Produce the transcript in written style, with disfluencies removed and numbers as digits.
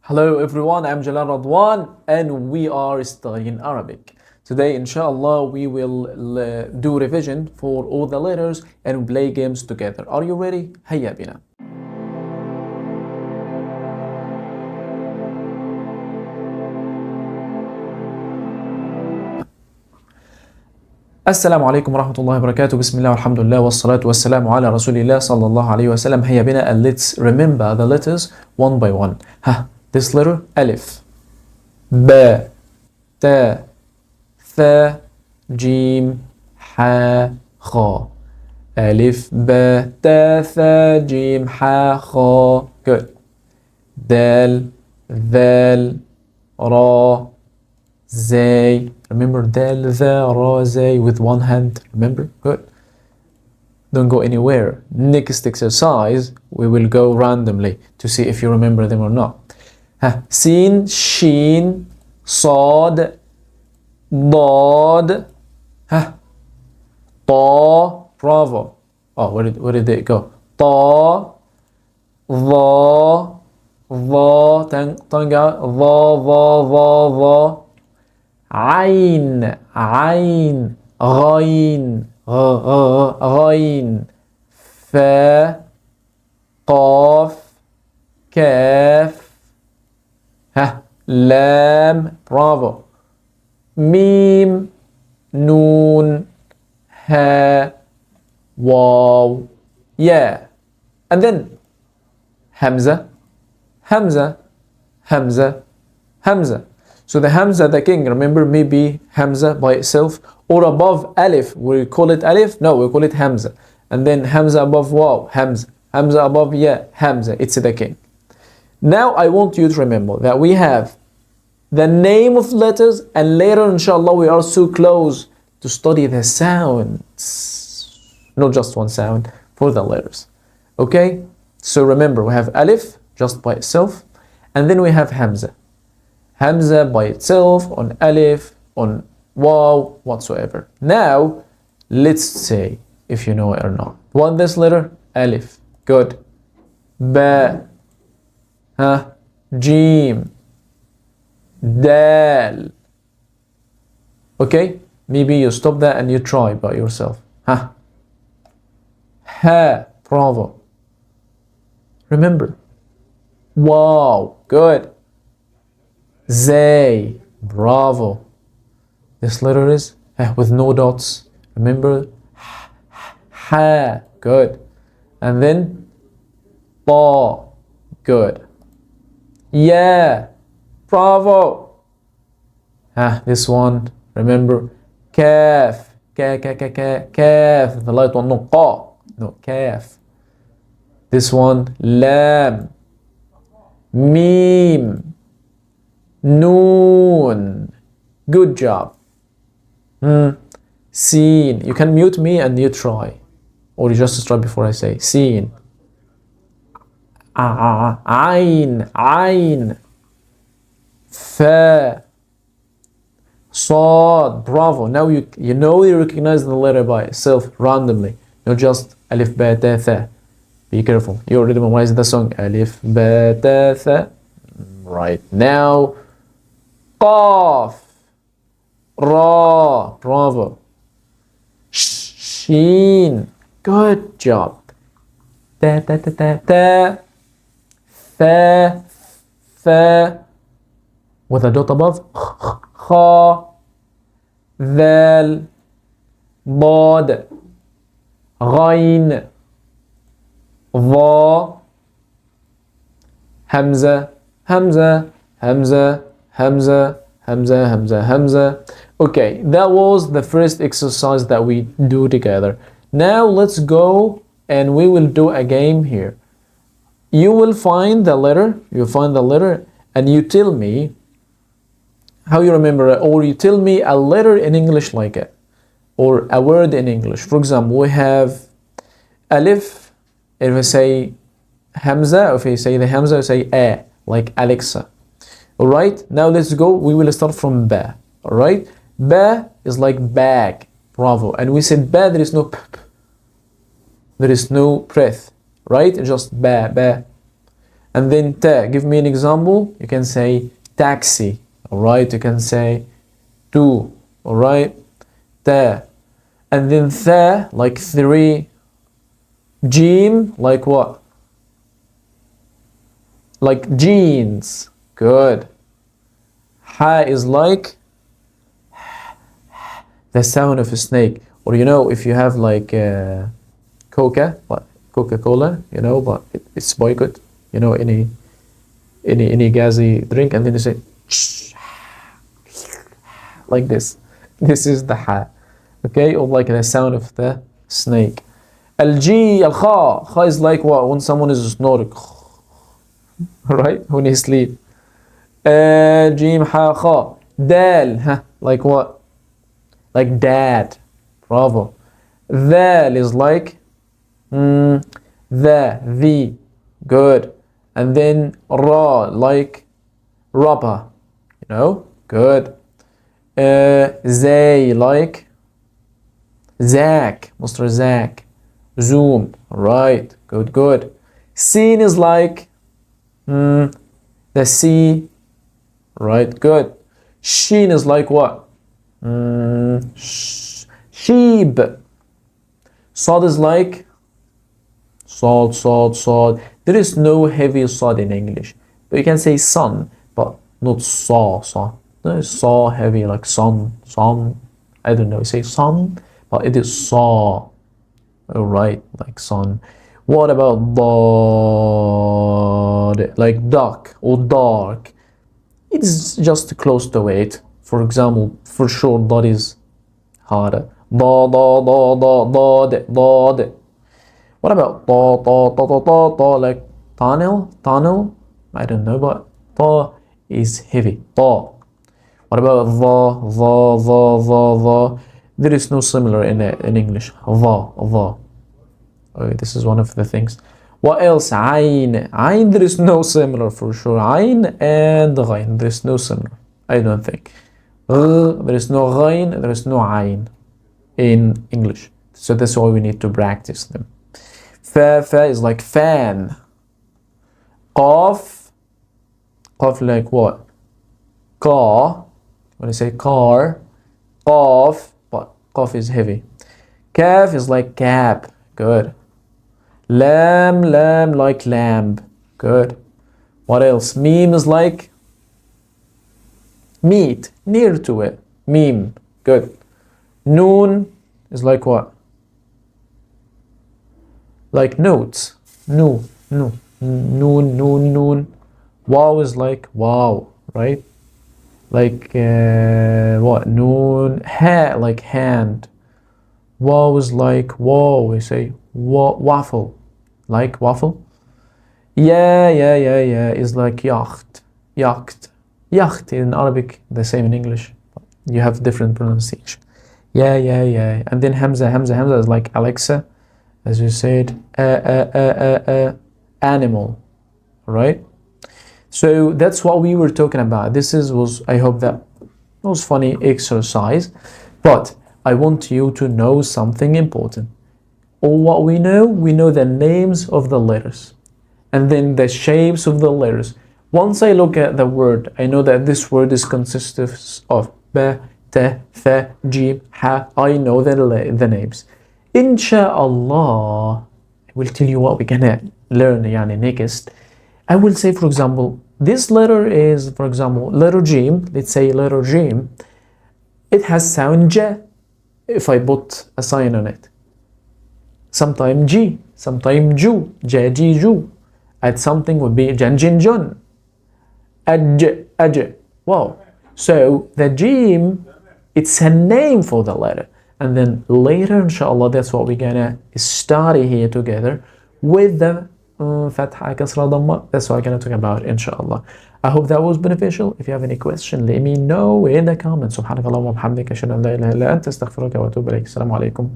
Hello everyone, I'm Galal Radwan and we are studying Arabic. Today, inshallah, we will do revision for all the letters and play games together. Are you ready? هيا بنا. Assalamu alaikum wa rahmatullahi wa barakatuh. Bismillah, alhamdulillah, wassalatu wassalamu ala rasulillah sallallahu alayhi wa sallam. Hayya bina, and let's remember the letters one by one. This letter, alif, ba, ta, tha, jim, ha, kha. Alif, ba, ta, tha, jim, ha, kha. Good. Dal, ذال, ra, zay. Remember dal, dha, ra, zay with one hand. Remember? Good. Don't go anywhere. Next exercise, we will go randomly to see if you remember them or not. Sin, sheen, صاد, ضاد, طا. Bravo. Oh, where did it go? طا, ظا, ظا, tongue out. ظا, ظا, ظا, ظا. عين, عين, غين, غين. فا, قاف, كاف. لام. Bravo. ميم, نون, ها, واو, yeah. And then Hamza, Hamza, Hamza, Hamza. So the Hamza, the king, remember, maybe Hamza by itself or above Alif. We call it Alif? No, we call it Hamza. And then Hamza above Waw, Hamza. Hamza above Ya, Hamza. It's the king. Now I want you to remember that we have the name of letters, and later inshallah we are so close to study the sounds. Not just one sound for the letters. Okay? So remember, we have Alif just by itself, and then we have Hamza. Hamza by itself, on Alif, on Waw, whatsoever. Now, let's say if you know it or not. What this letter? Alif. Good. Ba. Jim. Dal. Okay? Maybe you stop that and you try by yourself. Ha. Bravo. Remember. Wow. Good. Zay. Bravo. This letter is with no dots. Remember? Ha. Good. And then Ta. Good. Yeah. Bravo. This one. Remember? Kaf. Kaf. The light one. No. Qa. No. Kaf. This one. Lam. Mim. Noon. Good job. Seen. You can mute me and you try. Or you just try before I say. Seen. Ain. Ain. Fa. Sad. Bravo. Now you recognize the letter by itself randomly. Not just Alif, Ba, Ta, Tha. Be careful. You already memorized the song. Alif, Ba, Ta, Tha. Right. Now Qaf. Ra. Bravo. Sheen. Good job. Ta, ta, ta, ta, ta. Fa. Fa. With a dot above. Kha. Dhal. Dad. Ghain. Dha. Hamza. Hamza. Hamza. Hamza. Hamza. Hamza. Hamza. Okay, that was the first exercise that we do together. Now let's go and we will do a game here. You will find the letter, and you tell me how you remember it, or you tell me a letter in English like it, or a word in English. For example, we have Alif. If we say Hamza, if we say the Hamza, we say A, like Alexa. Alright, now let's go. We will start from Ba. Alright, Ba is like bag. Bravo. And we said Ba, there is no p. There is no breath. Right? Just Ba, Ba. And then ta, give me an example. You can say taxi, all right? You can say two, all right? Ta. And then tha, like three. Jim, like what? Like jeans. Good. Ha is like the sound of a snake. Or you know, if you have like Coca-Cola, you know, but it's boycott. You know, any gassy drink, and then you say like this. This is the ha. Okay, or like the sound of the snake. Al-G, al-Kha. Kha is like what? When someone is snoring. Right? When he sleep. Jim, ha, kha. Dal. Huh? Like what? Like dad. Bravo. Dal is like the. Good. And then ra, like rubber. You know? Good. Zay, like Zach. Mr. Zach. Zoom, right, good. Seen is like the sea, right, good. Sheen is like what? Sheep. Sod is like sod. There is no heavy sod in English, but you can say sun, but not saw. No, saw heavy like sun. I don't know. You say sun, but it is saw. Alright, like sun. What about dad? Like duck or dark. It's just close to it. For example, for sure, that is harder. What about like tunnel? I don't know, but ta is heavy. Ta. What about the? There is no similar in English. The. Okay, this is one of the things. What else? Ayn. Ayn, there is no similar for sure. Ayn and ghayn, there is no similar. I don't think. There is no ghayn, there is no ayn in English. So that's why we need to practice them. Fa is like fan. Qaf like what? Ka. When I say car. Qaf, but qaf is heavy. Kaf is like cap. Good. Lam like lamb. Good. What else? Meme is like meat, near to it. Meme. Good. Noon is like what? Like notes. No. Noon. Wow is like wow, right? Like what? Noon. Ha like hand. Wow is like wow. We say waffle, like waffle. Yeah. Is like yacht. Yacht in Arabic, the same in English. You have different pronunciation. Yeah. And then Hamza is like Alexa, as you said. Animal, right? So that's what we were talking about. I hope that was funny exercise, but I want you to know something important. All what we know the names of the letters and then the shapes of the letters. Once I look at the word, I know that this word is consists of ba, ta, tha, jim, ha. I know the names. Inshallah, I will tell you what we're gonna learn next. I will say, for example, this letter is, for example, letter jim. Let's say letter jim. It has sound j if I put a sign on it. Sometimes G, sometimes Ju, Jaji Ju. Add something would be Janjin Jun. Aj. Wow. So the Jim, it's a name for the letter. And then later, inshallah, that's what we're gonna study here together with the Fatha Kasra Dhamma. That's what we're gonna talk about, inshallah. I hope that was beneficial. If you have any question, let me know in the comments. Subhanakallah wa bihamdika ashhadu an la ilaha illa anta astaghfiruka wa atubu ilayk. Assalamu alaikum.